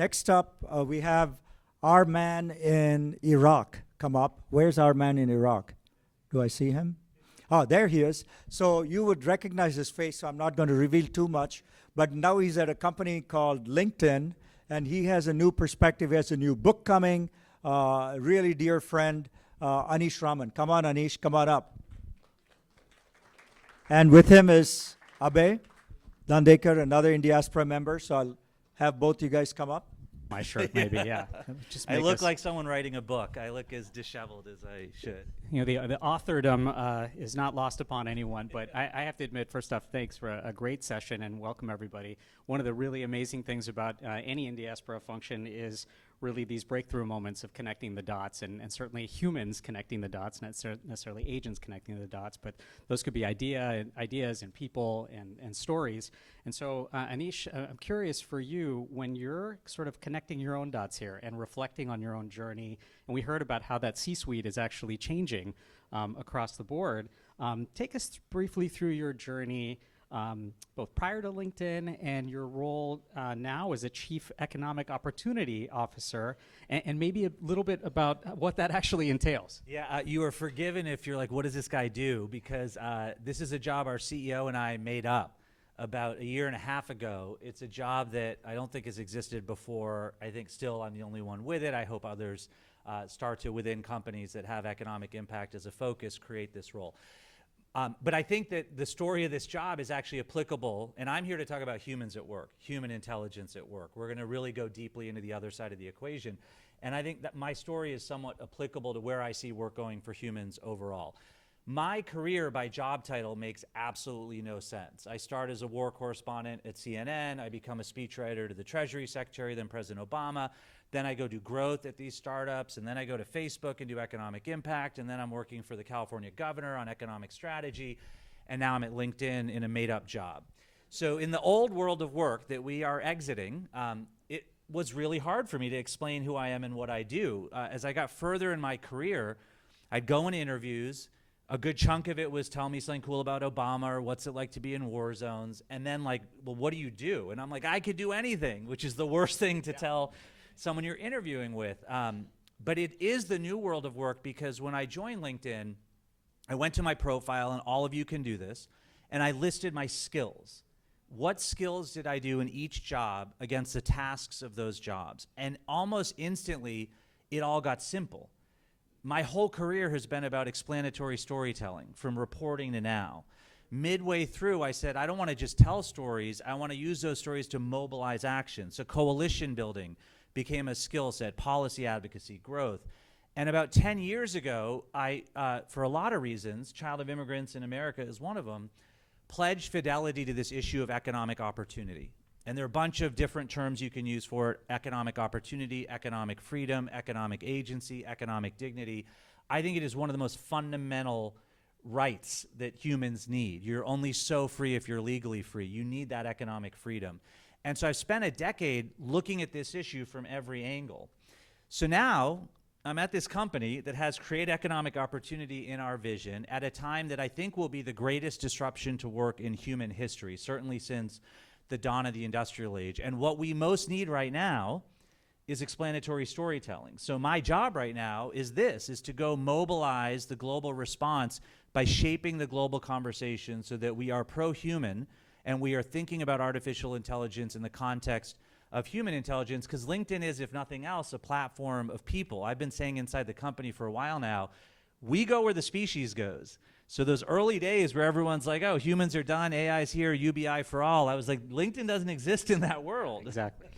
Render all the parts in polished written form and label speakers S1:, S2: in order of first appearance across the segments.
S1: Next up, we have our man in Iraq come up. Where's our man in Iraq? Do I see him? Oh, there he is. So you would recognize his face, so I'm not going to reveal too much. But now he's at a company called LinkedIn, and he has a new perspective. He has a new book coming. Really dear friend, Aneesh Raman. Come on, Aneesh, come on up. And with him is Abhay, Dandekar, another Indiaspora member. So I'll have both you guys come up.
S2: My shirt, maybe, yeah.
S3: I look like someone writing a book. I look as disheveled as I should.
S2: You know, the authordom is not lost upon anyone, but I have to admit, first off, thanks for a great session and welcome everybody. One of the really amazing things about any Indiaspora function is really these breakthrough moments of connecting the dots, and certainly humans connecting the dots, not necessarily agents connecting the dots, but those could be ideas and people and stories. And so, Aneesh, I'm curious for you, when you're sort of connecting your own dots here and reflecting on your own journey, and we heard about how that C-suite is actually changing across the board, take us briefly through your journey, both prior to LinkedIn and your role now as a Chief Economic Opportunity Officer, and maybe a little bit about what that actually entails.
S3: Yeah, you are forgiven if you're like, what does this guy do? Because this is a job our CEO and I made up about a year and a half ago. It's a job that I don't think has existed before. I think still I'm the only one with it. I hope others start to, within companies that have economic impact as a focus, create this role. But I think that the story of this job is actually applicable, and I'm here to talk about humans at work, human intelligence at work. We're going to really go deeply into the other side of the equation. And I think that my story is somewhat applicable to where I see work going for humans overall. My career by job title makes absolutely no sense. I start as a war correspondent at CNN. I become a speechwriter to the Treasury Secretary, then President Obama. Then I go do growth at these startups, and then I go to Facebook and do economic impact, and then I'm working for the California governor on economic strategy, and now I'm at LinkedIn in a made-up job. So in the old world of work that we are exiting, it was really hard for me to explain who I am and what I do. As I got further in my career, I'd go in interviews. A good chunk of it was tell me something cool about Obama or what's it like to be in war zones, and then like, well, what do you do? And I'm like, I could do anything, which is the worst thing to tell someone you're interviewing with. But it is the new world of work, because when I joined LinkedIn, I went to my profile, and all of you can do this, and I listed my skills. What skills did I do in each job against the tasks of those jobs? And almost instantly, it all got simple. My whole career has been about explanatory storytelling, from reporting to now. Midway through, I said, I don't want to just tell stories. I want to use those stories to mobilize action. So coalition building became a skill set, policy advocacy, growth. And about 10 years ago, I, for a lot of reasons, child of immigrants in America is one of them, pledged fidelity to this issue of economic opportunity. And there are a bunch of different terms you can use for it: economic opportunity, economic freedom, economic agency, economic dignity. I think it is one of the most fundamental rights that humans need. You're only so free if you're legally free. You need that economic freedom. And so I've spent a decade looking at this issue from every angle. So now I'm at this company that has create economic opportunity in our vision at a time that I think will be the greatest disruption to work in human history, certainly since the dawn of the industrial age. And what we most need right now is explanatory storytelling. So my job right now is to go mobilize the global response by shaping the global conversation so that we are pro-human and we are thinking about artificial intelligence in the context of human intelligence, because LinkedIn is, if nothing else, a platform of people. I've been saying inside the company for a while now, we go where the species goes. So those early days where everyone's like, oh, humans are done, AI is here, UBI for all, I was like, LinkedIn doesn't exist in that world.
S2: Exactly.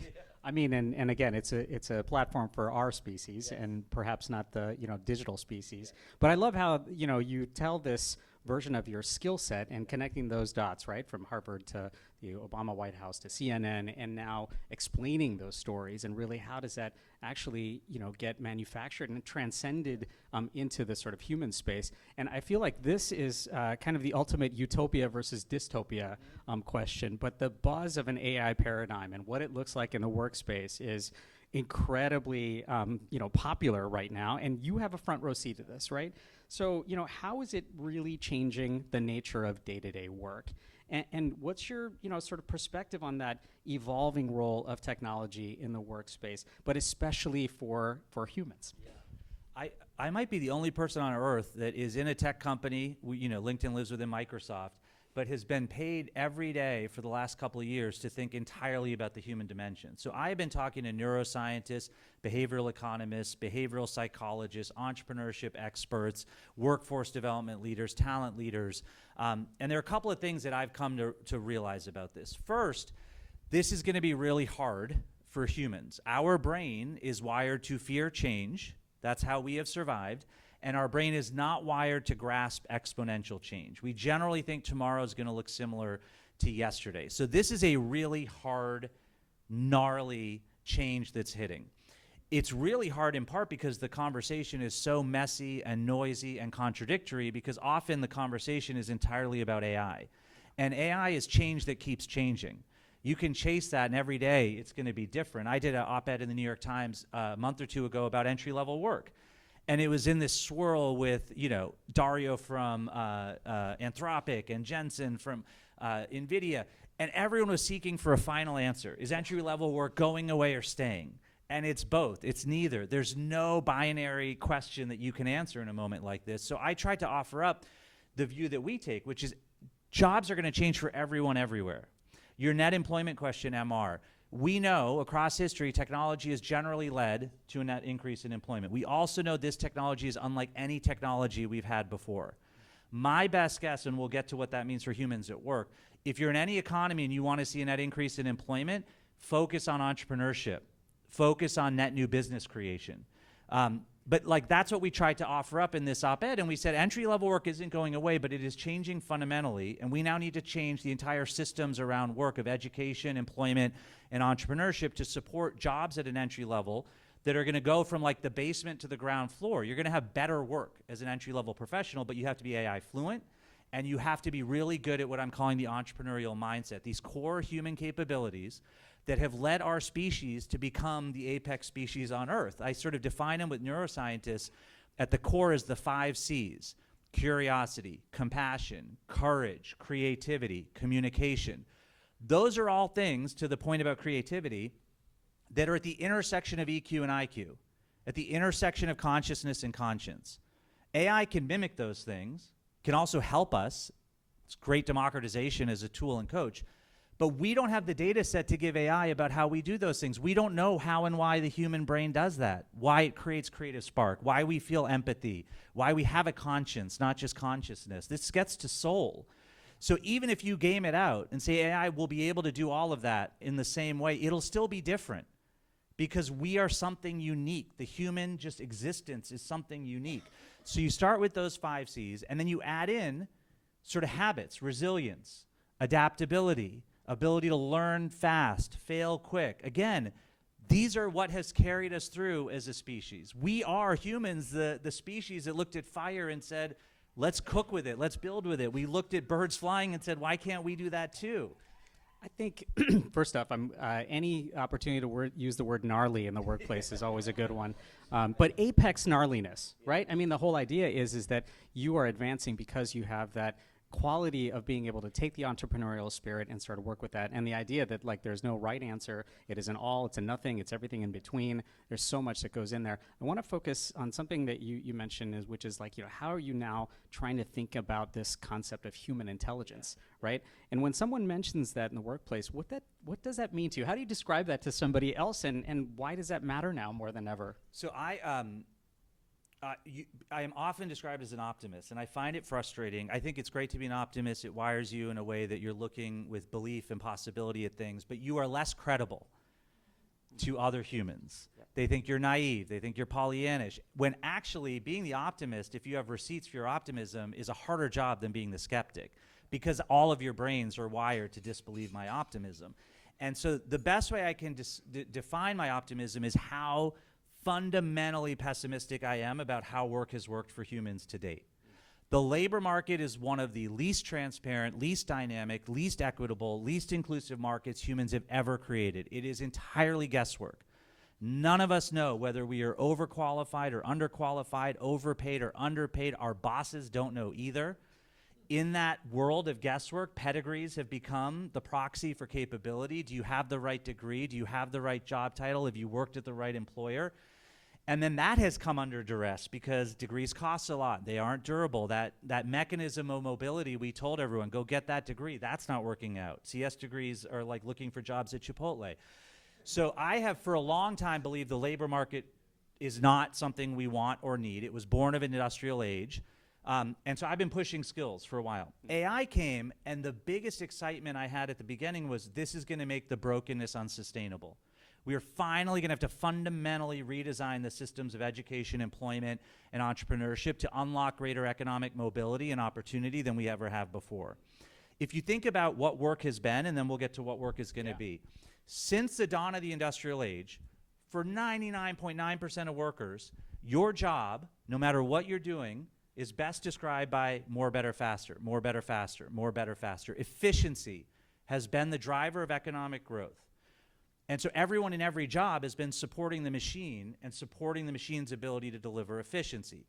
S2: I mean, and again, it's a platform for our species, yes, and perhaps not the digital species. But I love how you tell this version of your skill set and connecting those dots, right, from Harvard to the Obama White House to CNN, and now explaining those stories, and really how does that actually get manufactured and transcended into the sort of human space. And I feel like this is kind of the ultimate utopia versus dystopia question, but the buzz of an AI paradigm and what it looks like in the workspace is incredibly popular right now, and you have a front row seat to this, right? So how is it really changing the nature of day-to-day work? And what's your, sort of perspective on that evolving role of technology in the workspace, but especially for humans?
S3: I might be the only person on earth that is in a tech company, LinkedIn lives within Microsoft, but has been paid every day for the last couple of years to think entirely about the human dimension. So I've been talking to neuroscientists, behavioral economists, behavioral psychologists, entrepreneurship experts, workforce development leaders, talent leaders. And there are a couple of things that I've come to realize about this. First, this is going to be really hard for humans. Our brain is wired to fear change. That's how we have survived. And our brain is not wired to grasp exponential change. We generally think tomorrow is going to look similar to yesterday. So this is a really hard, gnarly change that's hitting. It's really hard in part because the conversation is so messy and noisy and contradictory, because often the conversation is entirely about AI. And AI is change that keeps changing. You can chase that, and every day it's going to be different. I did an op-ed in the New York Times a month or two ago about entry-level work. And it was in this swirl with, Dario from Anthropic and Jensen from NVIDIA. And everyone was seeking for a final answer. Is entry-level work going away or staying? And it's both. It's neither. There's no binary question that you can answer in a moment like this. So I tried to offer up the view that we take, which is jobs are going to change for everyone everywhere. Your net employment question, MR. We know across history, technology has generally led to a net increase in employment. We also know this technology is unlike any technology we've had before. My best guess, and we'll get to what that means for humans at work, if you're in any economy and you want to see a net increase in employment, focus on entrepreneurship. Focus on net new business creation. But that's what we tried to offer up in this op-ed, and we said entry-level work isn't going away, but it is changing fundamentally, and we now need to change the entire systems around work of education, employment, and entrepreneurship to support jobs at an entry level that are going to go from the basement to the ground floor. You're going to have better work as an entry-level professional, but you have to be AI fluent, and you have to be really good at what I'm calling the entrepreneurial mindset, these core human capabilities that have led our species to become the apex species on Earth. I sort of define them with neuroscientists at the core as the 5 C's: curiosity, compassion, courage, creativity, communication. Those are all things, to the point about creativity, that are at the intersection of EQ and IQ, at the intersection of consciousness and conscience. AI can mimic those things, can also help us. It's great democratization as a tool and coach. But we don't have the data set to give AI about how we do those things. We don't know how and why the human brain does that, why it creates creative spark, why we feel empathy, why we have a conscience, not just consciousness. This gets to soul. So even if you game it out and say AI will be able to do all of that in the same way, it'll still be different because we are something unique. The human just existence is something unique. So you start with those 5 C's, and then you add in sort of habits, resilience, adaptability, ability to learn fast, fail quick. Again, these are what has carried us through as a species. We are humans, the species that looked at fire and said, let's cook with it, let's build with it. We looked at birds flying and said, why can't we do that too?
S2: I think, first off, any opportunity to use the word gnarly in the workplace is always a good one. But apex gnarliness, right? I mean, the whole idea is that you are advancing because you have that quality of being able to take the entrepreneurial spirit and sort of work with that, and the idea that there's no right answer, it is an all, it's a nothing, it's everything in between. There's so much that goes in there. I want to focus on something that you mentioned, which is how are you now trying to think about this concept of human intelligence, right? And when someone mentions that in the workplace, what does that mean to you? How do you describe that to somebody else, and why does that matter now more than ever?
S3: So I am often described as an optimist, and I find it frustrating. I think it's great to be an optimist. It wires you in a way that you're looking with belief and possibility at things, but you are less credible to other humans. Yep. They think you're naive. They think you're Pollyannish. When actually being the optimist, if you have receipts for your optimism, is a harder job than being the skeptic, because all of your brains are wired to disbelieve my optimism. And so the best way I can define my optimism is how fundamentally pessimistic I am about how work has worked for humans to date. The labor market is one of the least transparent, least dynamic, least equitable, least inclusive markets humans have ever created. It is entirely guesswork. None of us know whether we are overqualified or underqualified, overpaid or underpaid. Our bosses don't know either. in that world of guesswork, pedigrees have become the proxy for capability. Do you have the right degree? Do you have the right job title? Have you worked at the right employer? And then that has come under duress because degrees cost a lot. They aren't durable. That mechanism of mobility, we told everyone, go get that degree. That's not working out. CS degrees are like looking for jobs at Chipotle. So I have for a long time believed the labor market is not something we want or need. It was born of an industrial age. And so I've been pushing skills for a while. AI came, and the biggest excitement I had at the beginning was this is going to make the brokenness unsustainable. We are finally going to have to fundamentally redesign the systems of education, employment, and entrepreneurship to unlock greater economic mobility and opportunity than we ever have before. If you think about what work has been, and then we'll get to what work is going to be. Since the dawn of the industrial age, for 99.9% of workers, your job, no matter what you're doing, is best described by more, better, faster, more, better, faster, more, better, faster. Efficiency has been the driver of economic growth. And so everyone in every job has been supporting the machine and supporting the machine's ability to deliver efficiency.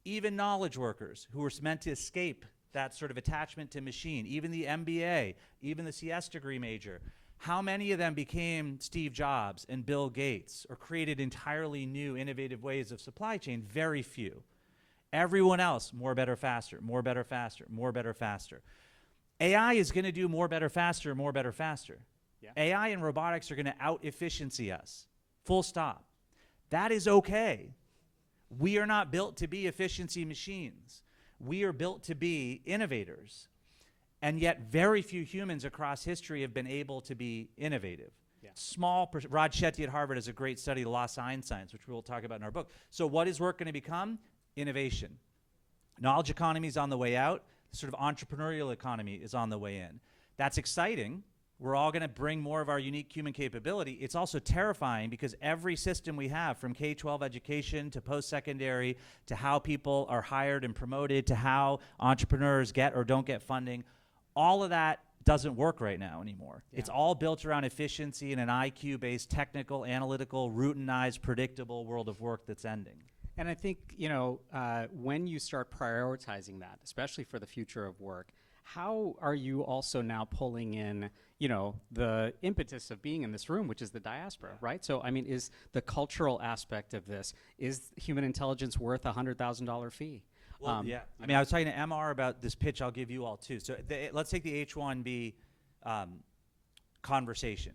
S3: Even knowledge workers who were meant to escape that sort of attachment to machine, even the MBA, even the CS degree major, how many of them became Steve Jobs and Bill Gates or created entirely new innovative ways of supply chain? Very few. Everyone else, more, better, faster, more, better, faster, more, better, faster. AI is going to do more, better, faster, more, better, faster.
S2: Yeah.
S3: AI and robotics are going to out-efficiency us. Full stop. That is okay. We are not built to be efficiency machines. We are built to be innovators. And yet very few humans across history have been able to be innovative.
S2: Yeah.
S3: Rod Shetty at Harvard has a great study of lost science, which we will talk about in our book. So what is work going to become? Innovation. Knowledge economy is on the way out. The sort of entrepreneurial economy is on the way in. That's exciting. We're all going to bring more of our unique human capability. It's also terrifying because every system we have, from K-12 education to post-secondary to how people are hired and promoted to how entrepreneurs get or don't get funding, all of that doesn't work right now anymore. Yeah. It's all built around efficiency and an IQ-based, technical, analytical, routinized, predictable world of work that's ending.
S2: And I think, when you start prioritizing that, especially for the future of work, how are you also now pulling in, the impetus of being in this room, which is the diaspora, right? So, I mean, is the cultural aspect of this, is human intelligence worth a $100,000 fee?
S3: Well, yeah. I mean, I was talking to MR about this pitch I'll give you all, too. So let's take the H-1B conversation.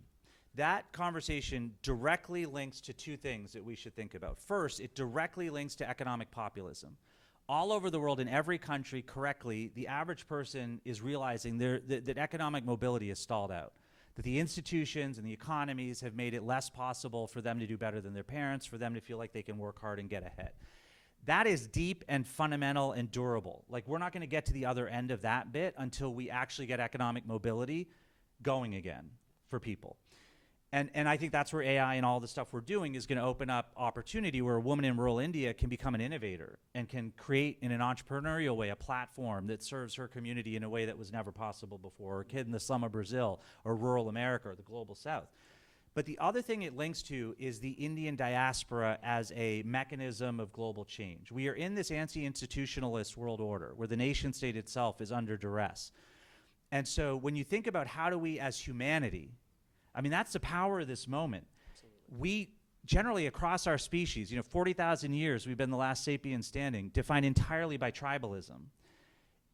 S3: That conversation directly links to two things that we should think about. First, it directly links to economic populism. All over the world, in every country, correctly, the average person is realizing that economic mobility is stalled out, that the institutions and the economies have made it less possible for them to do better than their parents, for them to feel like they can work hard and get ahead. That is deep and fundamental and durable. Like, we're not going to get to the other end of that bit until we actually get economic mobility going again for people. And I think that's where AI and all the stuff we're doing is going to open up opportunity where a woman in rural India can become an innovator and can create in an entrepreneurial way a platform that serves her community in a way that was never possible before, or a kid in the slum of Brazil or rural America or the global south. But the other thing it links to is the Indian diaspora as a mechanism of global change. We are in this anti-institutionalist world order where the nation state itself is under duress. And so when you think about how do we as humanity, I mean, that's the power of this moment. Absolutely. We generally across our species, 40,000 years we've been the last sapien standing, defined entirely by tribalism.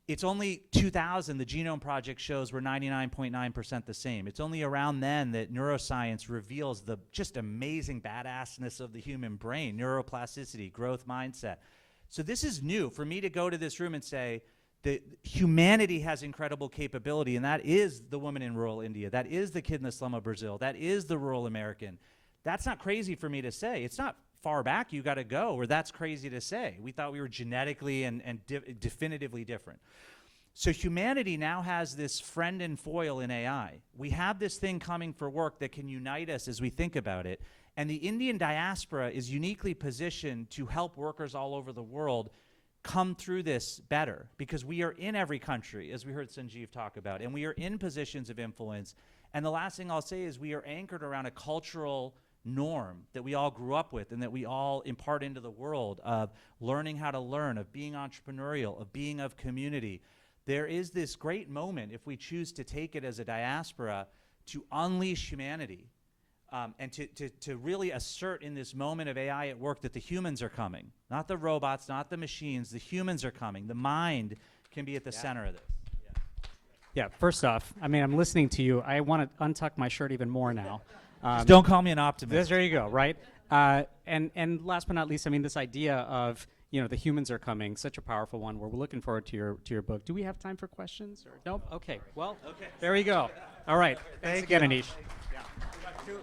S3: It's only 2000 the Genome Project shows we're 99.9% the same. It's only around then that neuroscience reveals the just amazing badassness of the human brain, neuroplasticity, growth mindset. So this is new. For me to go to this room and say, that humanity has incredible capability, and that is the woman in rural India. That is the kid in the slum of Brazil. That is the rural American. That's not crazy for me to say. It's not far back you got to go where that's crazy to say. We thought we were genetically and definitively different. So humanity now has this friend and foil in AI. We have this thing coming for work that can unite us as we think about it. And the Indian diaspora is uniquely positioned to help workers all over the world come through this better, because we are in every country, as we heard Sanjeev talk about, and we are in positions of influence. And the last thing I'll say is we are anchored around a cultural norm that we all grew up with and that we all impart into the world of learning how to learn, of being entrepreneurial, of being of community. there is this great moment, if we choose to take it as a diaspora, to unleash humanity and to really assert in this moment of AI at work that the humans are coming. Not the robots, not the machines, the humans are coming. The mind can be at the center of this.
S2: Yeah, first off, I mean, I'm listening to you. I want to untuck my shirt even more now.
S3: Just don't call me an optimist.
S2: There you go, right? And last but not least, I mean, this idea of, the humans are coming, such a powerful one. We're looking forward to your book. Do we have time for questions? Or nope? Okay. Well, there we go. All right. Thanks again, Aneesh.
S1: We got two.